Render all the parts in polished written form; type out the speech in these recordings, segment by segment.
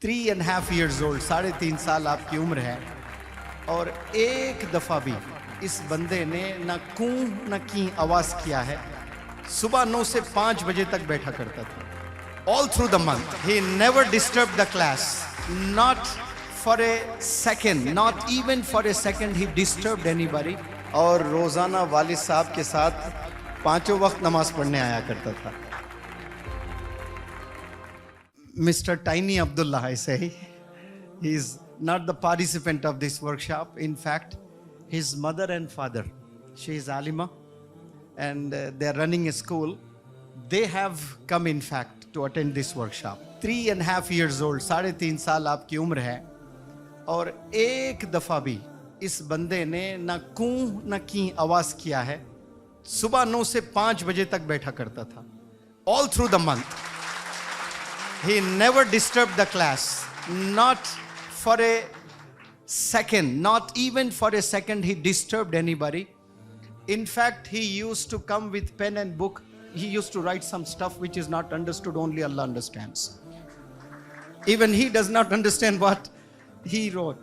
3.5 years old, 3.5 साल आपकी उम्र है और एक दफ़ा भी इस बंदे ने ना कूं ना की आवाज़ किया है। सुबह 9 से 5 बजे तक बैठा करता था। All through the month, he never disturbed the class. Not for a second, not even for a second he disturbed anybody. और रोज़ाना वालिद साहब के साथ 5 वक्त नमाज पढ़ने आया करता था। Mr. Tiny Abdullah, I say, he is not the participant of this workshop. In fact, his mother and father, she is Alima, and they are running a school. They have come, in fact, to attend this workshop. 3.5 years old, 3.5 साल आपकी उम्र है और एक दफ़ा भी इस बंदे ने ना कूं ना की आवाज़ किया है। सुबह 9 से 5 बजे तक बैठा करता था। All through the month. He never disturbed the class, not for a second, not even for a second he disturbed anybody. In fact, he used to come with pen and book. He used to write some stuff which is not understood, only Allah understands. Even he does not understand what he wrote.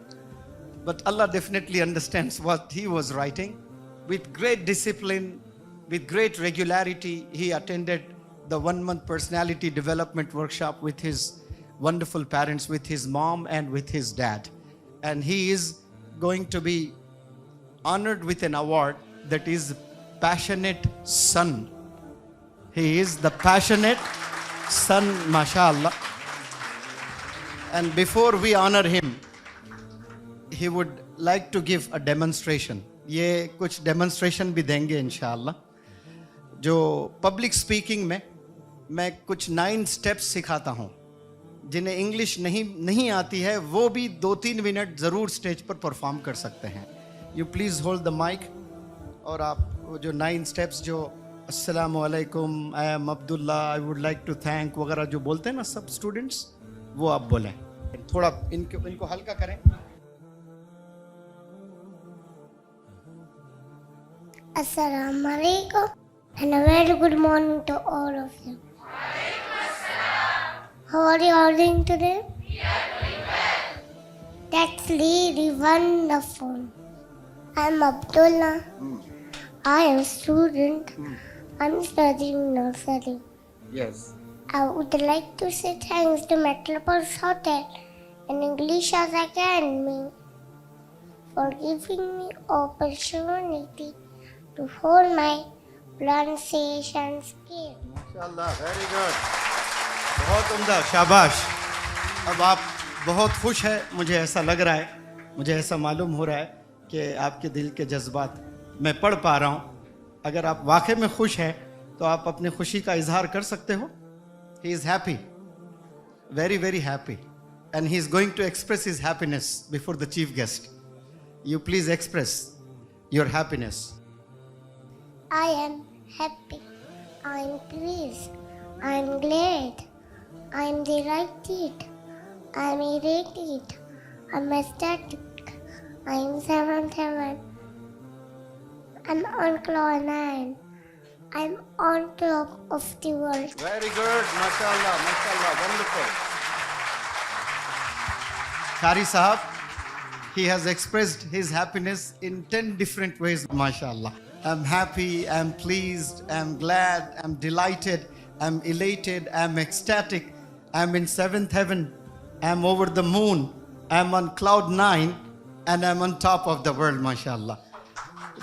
But Allah definitely understands what he was writing. With great discipline, with great regularity, he attended the 1-month personality development workshop with his wonderful parents, with his mom and with his dad. And he is going to be honored with an award that is Passionate Son. He is the Passionate Son, mashallah. And before we honor him, he would like to give a demonstration. ये कुछ demonstration भी देंगे इंशाअल्लाह। जो public speaking में मैं कुछ 9 steps सिखाता हूँ, जिन्हें इंग्लिश नहीं आती है वो भी 2-3 मिनट ज़रूर स्टेज पर परफॉर्म कर सकते हैं। You please hold the mic और आप वो जो 9 स्टेप्स जो अस्सलामु अलैकुम, I am Abdullah, I would like to thank वगैरह जो बोलते हैं ना सब स्टूडेंट्स, वो आप बोलें। थोड़ा इनको हल्का करें। Assalamu alaikum and a very good morning to all of you. How are you all doing today? We are doing well. That's really wonderful. I'm Abdullah. I am a student. I'm studying nursery. Yes. I would like to say thanks to Metropolis Hotel and English as Academy for giving me opportunity to hold my pronunciation skill. माशाल्लाह, very good, बहुत उम्दा, शाबाश। अब आप बहुत खुश है, मुझे ऐसा लग रहा है, मुझे ऐसा मालूम हो रहा है कि आपके दिल के जज्बात मैं पढ़ पा रहा हूँ। अगर आप वाकई में खुश हैं तो आप अपनी खुशी का इजहार कर सकते हो। He is happy, very very happy, and he is going to express his happiness before the chief guest. You please express your happiness. I am happy. I am pleased. I am glad. I am delighted. I am elated. I am ecstatic. I am 7. I'm on cloud 9. I'm on top of the world. Very good, mashallah, mashallah, wonderful. Qari Sahab, he has expressed his happiness in 10 different ways, mashallah. I'm happy, I'm pleased, I'm glad, I'm delighted, I'm elated, I'm ecstatic, I'm in 7th heaven, I'm over the moon, I'm on cloud 9, and I'm on top of the world, mashallah.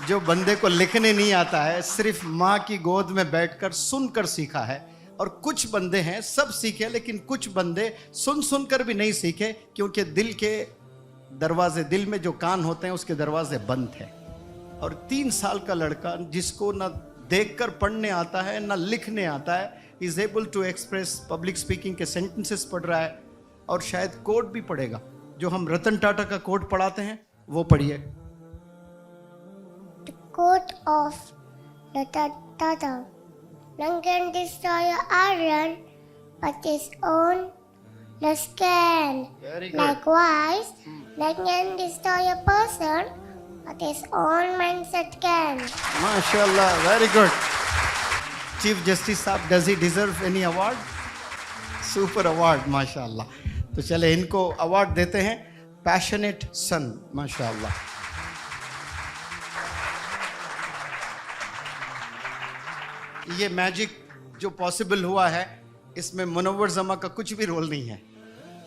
जो बंदे को लिखने नहीं आता है, सिर्फ माँ की गोद में बैठकर सुनकर सीखा है। और कुछ बंदे हैं सब सीखे, लेकिन कुछ बंदे सुनकर भी नहीं सीखे, क्योंकि दिल के दरवाजे, दिल में जो कान होते हैं उसके दरवाजे बंद हैं। और 3 साल का लड़का जिसको ना देखकर पढ़ने आता है ना लिखने आता है, is able to express, public speaking के सेंटेंसेस पढ़ रहा है और शायद कोड भी पढ़ेगा। जो हम रतन टाटा का कोड पढ़ाते हैं वो पढ़िए। The quote of Ratan Tata. None can destroy iron, but his own lust can. Very good. Likewise, none can destroy a person, but his own mindset can. MashaAllah, very good. Chief Justice Saab, does he deserve any award? Super award, MashaAllah. तो चले इनको award देते हैं, passionate सन, माशाअल्लाह। ये magic जो possible हुआ है, इसमें मुनव्वर जमा का कुछ भी रोल नहीं है।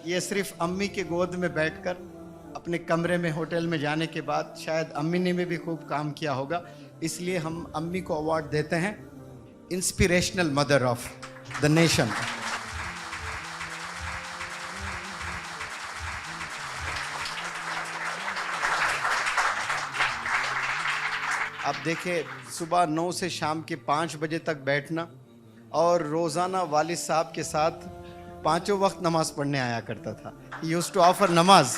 ये सिर्फ अम्मी के गोद में बैठकर अपने कमरे में होटल में जाने के बाद शायद अम्मी ने भी खूब काम किया होगा, इसलिए हम अम्मी को अवार्ड देते हैं inspirational mother of the nation. अब देखिए, सुबह 9 से शाम के 5 बजे तक बैठना और रोज़ाना वालिद साहब के साथ 5 वक्त नमाज पढ़ने आया करता था। यूज्ड टू ऑफर नमाज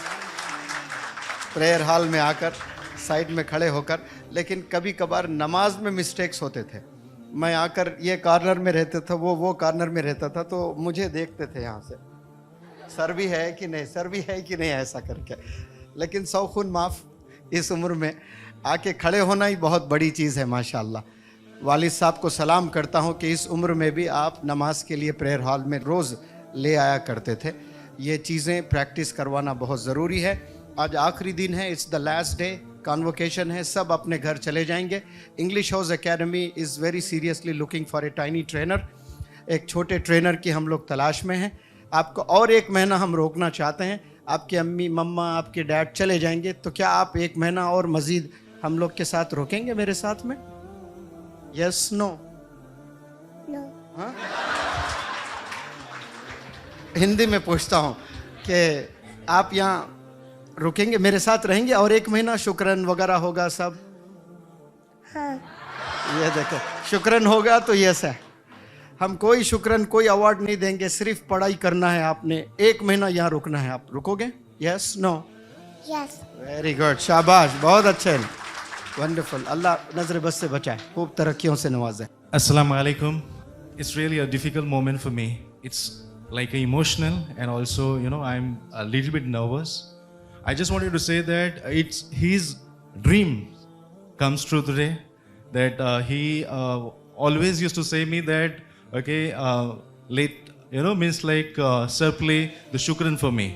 प्रेयर हॉल में आकर साइड में खड़े होकर, लेकिन कभी कभार नमाज में मिस्टेक्स होते थे। मैं आकर ये कॉर्नर में रहता था, वो कॉर्नर में रहता था, तो मुझे देखते थे यहाँ से, सर भी है कि नहीं, सर भी है कि नहीं, ऐसा करके। लेकिन सौ खून माफ़, इस उम्र में आके खड़े होना ही बहुत बड़ी चीज़ है माशाअल्लाह। वालिद साहब को सलाम करता हूँ कि इस उम्र में भी आप नमाज के लिए प्रेयर हॉल में रोज़ ले आया करते थे। ये चीज़ें प्रैक्टिस करवाना बहुत ज़रूरी है। आज आखिरी दिन है, it's the last day, convocation है, सब अपने घर चले जाएंगे। English house academy is very seriously looking for a tiny trainer. एक छोटे ट्रेनर की हम लोग तलाश में हैं। आपको और 1 महीना हम रोकना चाहते हैं। आपकी अम्मी, मम्मा, आपके डैड चले जाएंगे, तो क्या आप 1 महीना और मज़ीद हम लोग के साथ रोकेंगे मेरे साथ में? Yes, no? नो। हाँ, हिंदी में पूछता हूँ कि आप यहाँ रुकेंगे, मेरे साथ रहेंगे और 1 महीना शुक्रन वगैरह होगा सब? हाँ। ये देखो, शुक्रन होगा तो यस है। हम कोई शुक्रन, कोई अवार्ड नहीं देंगे, सिर्फ पढ़ाई करना है आपने। 1 महीना यहाँ रुकना है, आप रुकोगे? Yes, no? Yes. Very good, शाबाश, बहुत अच्छे, वंडरफुल। अल्लाह नजर बस से बचाए, खूब तरक्कियों से नवाजे। Assalamu alaikum. It's really a difficult moment for me. It's like emotional and also, I'm a little bit nervous. I just wanted to say that it's his dream comes true today. That he always used to say me that, okay, means like sir play the shukran for me.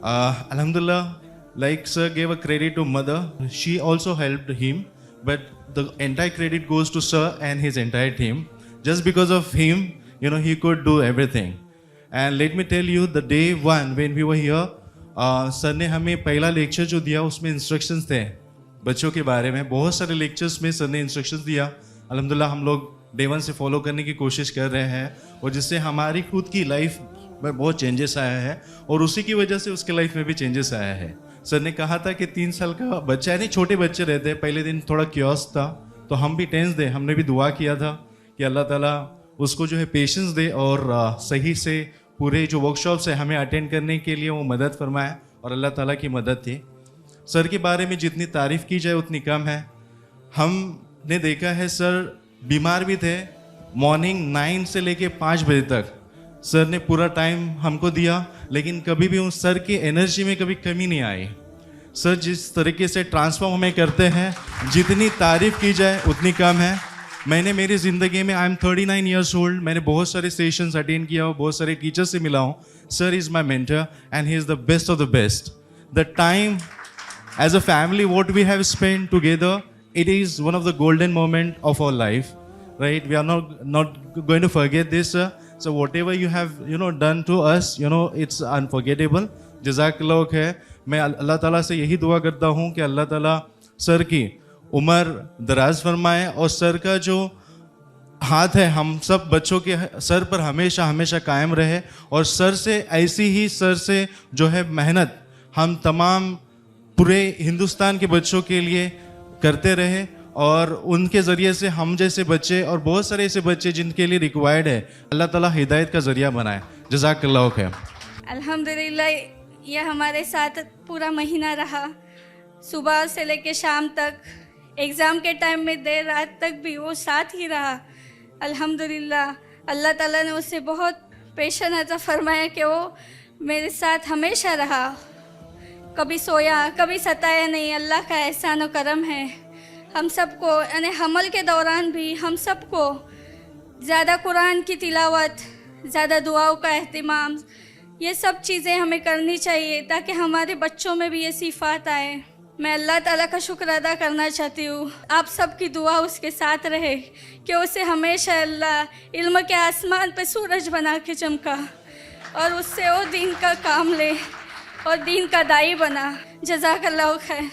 Alhamdulillah, like sir gave a credit to mother, she also helped him, but the entire credit goes to sir and his entire team. Just because of him, he could do everything. And let me tell you, the day one when we were here, sir ने हमें पहला lecture जो दिया उसमें instructions थे बच्चों के बारे में। बहुत सारे लेक्चर्स में सर ने इंस्ट्रक्शंस दिया। अल्हम्दुलिल्लाह हम लोग डे 1 से फॉलो करने की कोशिश कर रहे हैं, और जिससे हमारी खुद की लाइफ में बहुत चेंजेस आया है, और उसी की वजह से उसके लाइफ में भी चेंजेस आया है। सर ने कहा था कि 3 साल का बच्चा, यानी छोटे बच्चे रहते हैं, पहले दिन थोड़ा क्योस था, तो हम भी टेंस दे, हमने भी दुआ किया था कि अल्लाह ताला उसको जो है पेशेंस दे और सही से पूरे जो वर्कशॉप्स है हमें अटेंड करने के लिए वो मदद फरमाए, और अल्लाह ताला की मदद थी। सर के बारे में जितनी तारीफ़ की जाए उतनी कम है। हमने देखा है सर बीमार भी थे, मॉर्निंग 9 से लेके 5 बजे तक सर ने पूरा टाइम हमको दिया, लेकिन कभी भी उस सर की एनर्जी में कभी कमी नहीं आई। सर जिस तरीके से ट्रांसफॉर्म हमें करते हैं, जितनी तारीफ़ की जाए उतनी कम है। मैंने मेरी ज़िंदगी में, आई एम 39 ईयर्स ओल्ड, मैंने बहुत सारे सेशंस अटेंड किया और बहुत सारे टीचर से मिला हूँ। Sir is my mentor and he is the best of the best. The time as a family what we have spend together, it is one of the golden moment of our life, right? We are not going to forget this, sir. So whatever you have done to us, it's unforgettable. जज़ाकल्लाह खैर। मैं अल्लाह ताला से यही दुआ करता हूँ कि अल्लाह ताला सर की उम्र दराज फरमाए, और सर का जो हाथ है हम सब बच्चों के सर पर हमेशा हमेशा कायम रहे, और सर से ऐसी ही सर से जो है मेहनत हम तमाम पूरे हिंदुस्तान के बच्चों के लिए करते रहे, और उनके ज़रिए से हम जैसे बच्चे और बहुत सारे ऐसे बच्चे जिनके लिए रिक्वायर्ड है, अल्लाह ताला हिदायत का ज़रिया बनाए। जज़ाकल्लाह खैर। अल्हम्दुलिल्लाह, यह हमारे साथ पूरा महीना रहा, सुबह से लेकर शाम तक, एग्ज़ाम के टाइम में देर रात तक भी वो साथ ही रहा। अल्हम्दुलिल्लाह, अल्लाह ताला ने उससे बहुत पेशेंस अता फरमाया कि वो मेरे साथ हमेशा रहा, कभी सोया, कभी सताया नहीं। अल्लाह का एहसान और करम है। हम सबको, यानी हमल के दौरान भी हम सबको ज़्यादा कुरान की तिलावत, ज़्यादा दुआओं का अहतमाम, ये सब चीज़ें हमें करनी चाहिए ताकि हमारे बच्चों में भी ये सिफ़ात आए। मैं अल्लाह ताला का शुक्र अदा करना चाहती हूँ, आप सबकी दुआ उसके साथ रहे कि उसे हमेशा अल्लाह इल्म के आसमान पे सूरज बना के चमका और उससे वो दीन का काम ले और दीन का दाई बना। जज़ाकल्लाहु खैर।